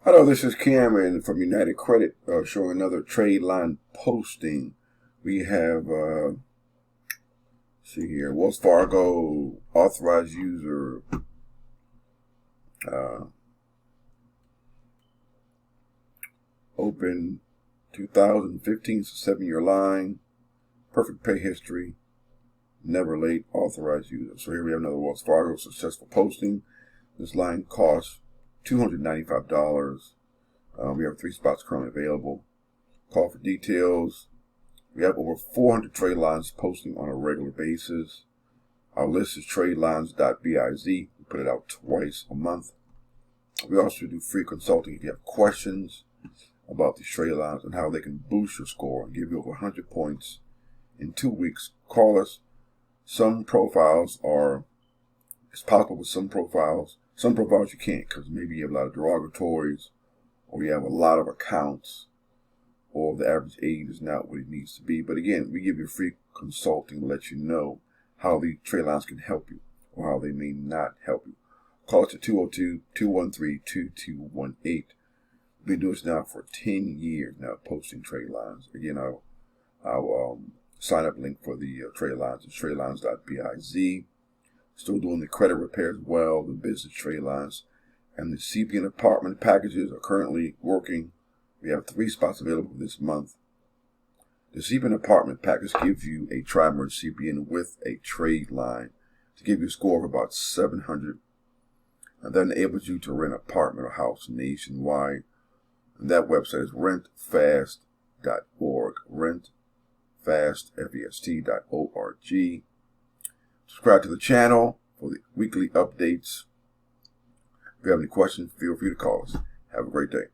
Hello, this is Cameron from United Credit, showing another trade line posting. We have, see here, Wells Fargo authorized user, open 2015, it's a 7-year line, perfect pay history, never late, authorized user. So here we have another Wells Fargo successful posting. This line costs $295. We have 3 spots currently available. Call for details. We have over 400 trade lines posting on a regular basis. Our list is tradelines.biz. We put it out twice a month. We also do free consulting if you have questions about these trade lines and how they can boost your score and give you over 100 points in 2 weeks. Call us. Some profiles are, it's possible with some profiles you can't, because maybe you have a lot of derogatories, or you have a lot of accounts, or the average age is not what it needs to be. But again, we give you free consulting to let you know how the trade lines can help you or how they may not help you. Call us at 202-213-2218. We've been doing this now for 10 years now, posting trade lines. Again, our sign up link for the trade lines is tradelines.biz. Still doing the credit repair as well, the business trade lines, and the CPN apartment packages are currently working. We have 3 spots available this month. The CPN apartment package gives you a tri-merge CPN with a trade line to give you a score of about 700, and that enables you to rent an apartment or house nationwide. And that website is rentfast.org, rentfast.org. Subscribe to the channel for the weekly updates. If you have any questions, feel free to call us. Have a great day.